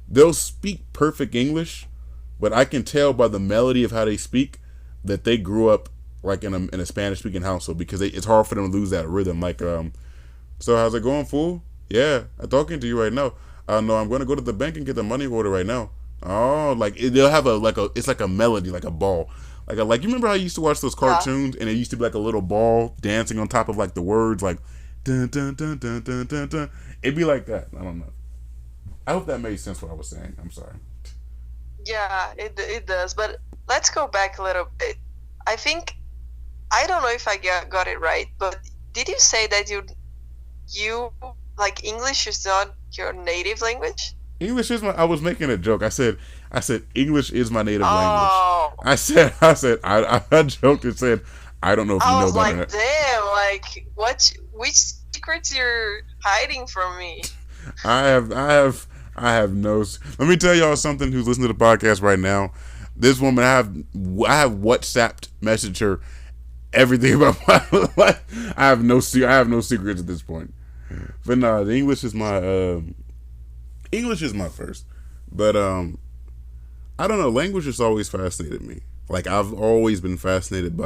they'll speak perfect English, but I can tell by the melody of how they speak that they grew up like in a Spanish speaking household, because it's hard for them to lose that rhythm. Like, so how's it going, fool? Yeah, I'm talking to you right now. No, I'm going to go to the bank and get the money order right now. Oh, like, they'll have it's like a melody, like a ball. Like you remember how you used to watch those cartoons, and it used to be like a little ball dancing on top of like the words, like dun dun dun dun dun dun dun. It'd be like that. I don't know. I hope that made sense what I was saying. I'm sorry. Yeah, it does. But let's go back a little bit. I think, I don't know if I got it right, but did you say that you like, English is not your native language? English is I was making a joke. I said English is my native language. Oh, I joked and said, I don't know if you I know was that or like, not. damn, like, which secrets you're hiding from me? I have no. Let me tell y'all something. Who's listening to the podcast right now? This woman, I have WhatsApped, messaged her everything about my life. I have no secrets at this point. But no, the English is my first. But I don't know. Language has always fascinated me. Like, I've always just been fascinated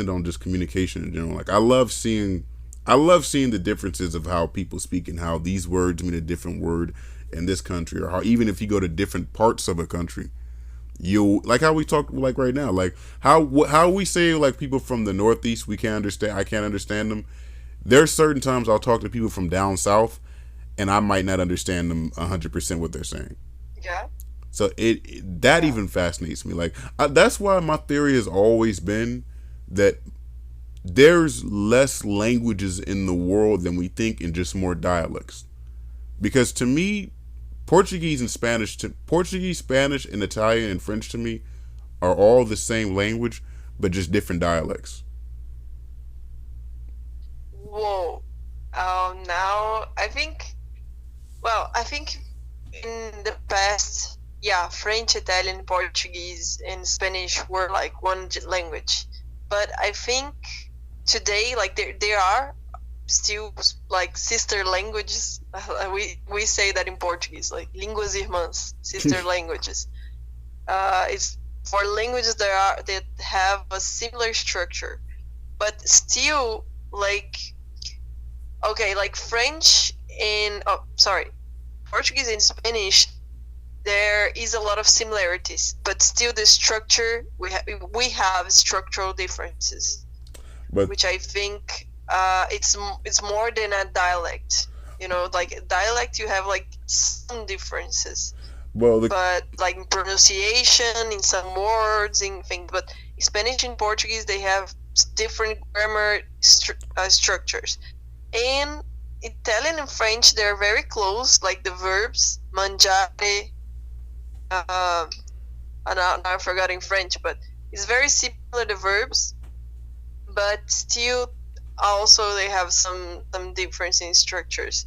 on just communication in general. Like, I love seeing the differences of how people speak, and how these words mean a different word in this country, or how even if you go to different parts of a country, you, like how we talk like right now, like how we say, like, people from the Northeast, I can't understand them. There's certain times I'll talk to people from down south, and I might not understand them 100% what they're saying. Yeah. So that even fascinates me. Like, that's why my theory has always been that there's less languages in the world than we think, and just more dialects. Because to me, Portuguese, Spanish, and Italian and French, to me, are all the same language, but just different dialects. Whoa. Now I think in the past, yeah, French, Italian, Portuguese, and Spanish were like one language. But I think today, like, there are still like sister languages. We say that in Portuguese, like línguas irmãs, sister languages. It's for languages that have a similar structure, but still, like, okay, like French and Portuguese and Spanish, there is a lot of similarities, but still the structure, we have structural differences, But which I think it's more than a dialect. You know, like a dialect, you have like some differences, Well, the but like in pronunciation, in some words, in things. But Spanish and Portuguese, they have different grammar structures. And Italian and French, they're very close, like the verbs, mangiare, and now I forgot in French, but it's very similar, the verbs, but still also they have some difference in structures.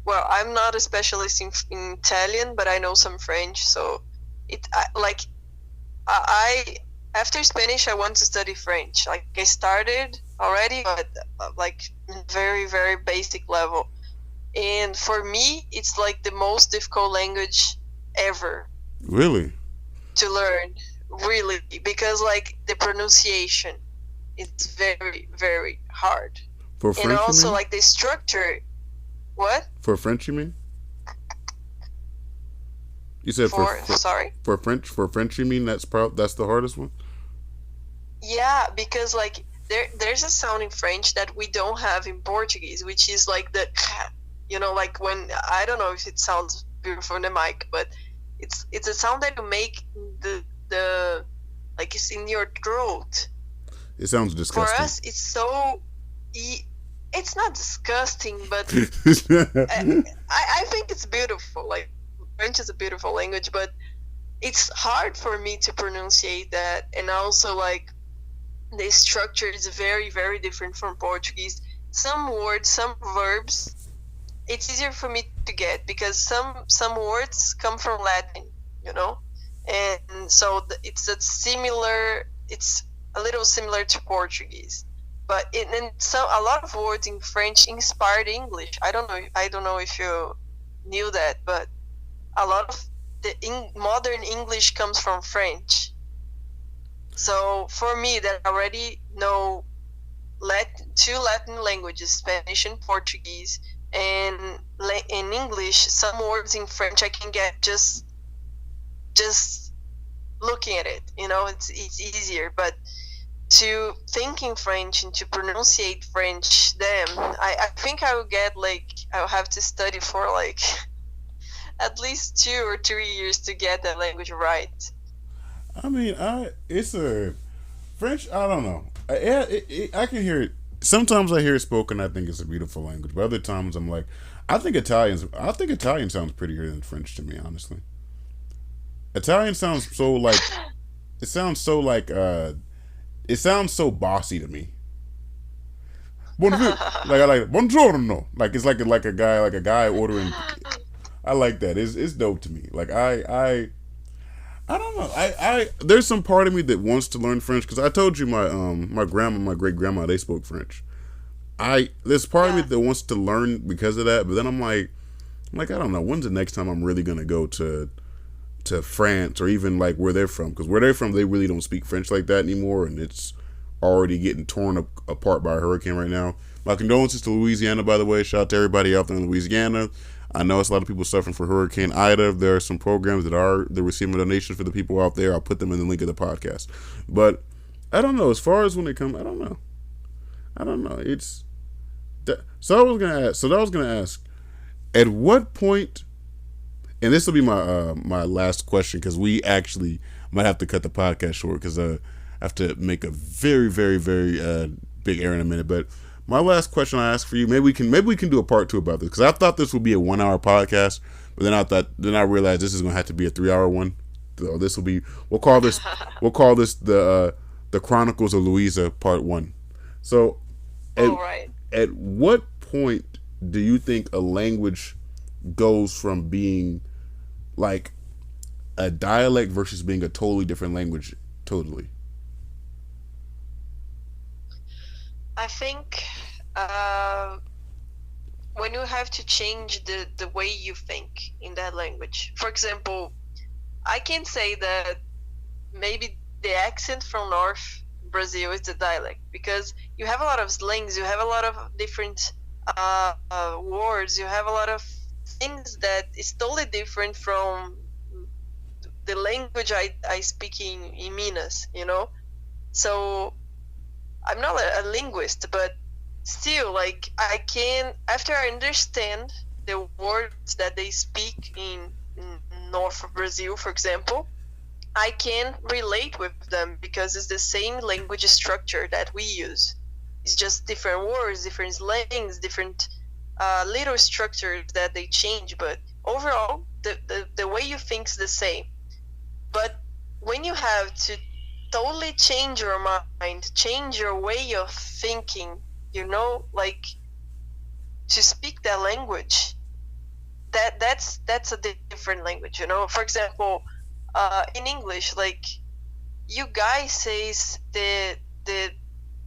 Well, I'm not a specialist in Italian, but I know some French, so I after Spanish I want to study French. Like I started already, but like very very basic level. And for me, it's like the most difficult language ever really to learn, really, because like the pronunciation, it's very very hard, for and French, you also mean? like the structure. What? For French, you mean? You said For sorry? for French, you mean that's the hardest one? Yeah, because like there's a sound in French that we don't have in Portuguese, which is like the like when I don't know if it sounds beautiful on the mic, but it's a sound that you make the like it's in your throat. It sounds For disgusting. us, it's so it's not disgusting, but I think it's beautiful. Like French is a beautiful language, but it's hard for me to pronunciate that, and also like the structure is very very different from Portuguese. Some words, some verbs, it's easier for me to get because some words come from Latin, and so it's it's a little similar to Portuguese, but a lot of words in French inspired English. I don't know if you knew that, but a lot of the modern English comes from French. So for me, that I already know two Latin languages, Spanish and Portuguese, and in English, some words in French I can get just looking at it. It's easier, but to think in French and to pronunciate French, then I think I will get I'll have to study for at least 2 or 3 years to get that language right. I mean, it's a French. I don't know. I can hear it. Sometimes I hear it spoken. I think it's a beautiful language. But other times I'm like, I think Italian sounds prettier than French to me. Honestly, Italian sounds so like. It sounds so like. It sounds so bossy to me. Bonjour, like I like buongiorno. Like it's like a guy ordering. I like that. It's dope to me. Like I don't know. I there's some part of me that wants to learn French because I told you my grandma, my great grandma, they spoke French. There's part of me Yeah. that wants to learn because of that, but then I'm like I don't know. When's the next time I'm really gonna go to France or even like where they're from? Because where they're from, they really don't speak French like that anymore, and it's already getting torn apart by a hurricane right now. My condolences to Louisiana, by the way. Shout out to everybody out there in Louisiana. I know it's a lot of people suffering from Hurricane Ida. There are some programs they're receiving donations for the people out there. I'll put them in the link of the podcast. But I don't know. As far as when it comes, I don't know. I don't know. So I was gonna ask. So I was gonna ask. At what point? And this will be my last question because we actually might have to cut the podcast short because I have to make a very very very big errand in a minute. But my last question I ask for you, maybe we can do a part 2 about this because I thought this would be a 1 hour podcast, but then I realized this is going to have to be a 3 hour one. So this will be we'll call this the Chronicles of Luisa Part 1. So at, All right. at what point do you think a language goes from being like a dialect versus being a totally different language totally? I think when you have to change the way you think in that language. For example, I can say that maybe the accent from North Brazil is the dialect because you have a lot of slangs, you have a lot of different words, you have a lot of things that is totally different from the language I speak in Minas, So I'm not a linguist, but still, like I can after I understand the words that they speak in north of Brazil, for example, I can relate with them because it's the same language structure that we use. It's just different words, different slangs, different little structures that they change, but overall, the way you think is the same. But when you have to totally change your mind, change your way of thinking, like to speak that language, that's a different language. For example, in English, like you guys says the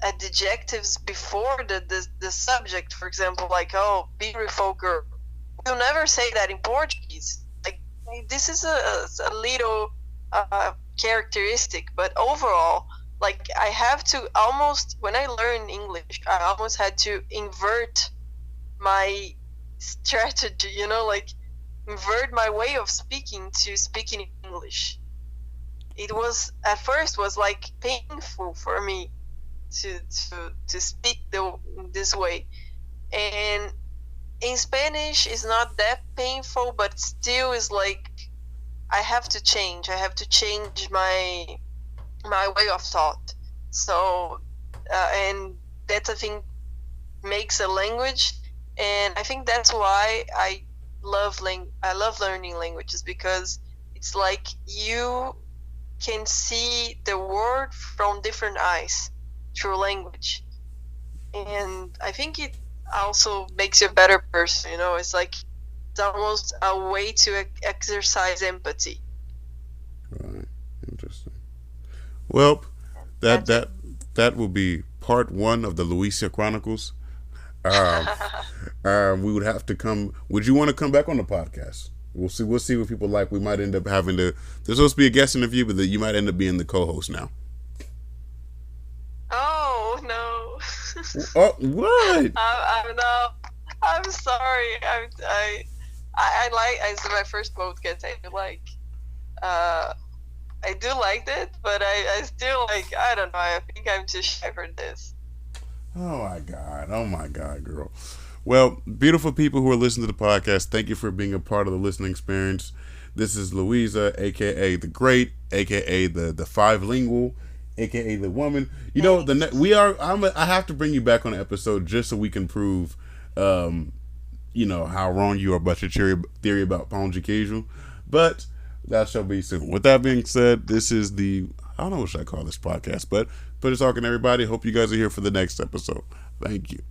adjectives before the subject, for example, like, oh, beautiful girl. You'll never say that in Portuguese. Like, this is a little characteristic, but overall, like, I have to almost, when I learn English, I almost had to invert my strategy, like invert my way of speaking to speaking English. It was, at first, was like painful for me to speak this way. And in Spanish, it's not that painful, but still is like I have to change. I have to change my way of thought. So, and that, I think, makes a language. And I think that's why I love learning languages, because it's like you can see the world from different eyes through language. And I think it also makes you a better person. It's like it's almost a way to exercise empathy. Right. Interesting. Well, that will be part 1 of the Luisa Chronicles. We would have to come. Would you want to come back on the podcast? We'll see what people like. We might end up having to. There's supposed to be a guest interview, but you might end up being the co-host now. Oh no! Oh, what? I'm sorry. I like. It's my first podcast. I do like it, but I still like. I don't know. I think I'm too shy for this. Oh my God, girl. Well, beautiful people who are listening to the podcast, thank you for being a part of the listening experience. This is Luisa, aka the Great, aka the five-lingual, aka the woman. I have to bring you back on an episode just so we can prove, how wrong you are about your theory about 𝐂𝐻𝐻𝐿. But that shall be soon. With that being said, this is I don't know what should I call this podcast, but talking to everybody. Hope you guys are here for the next episode. Thank you.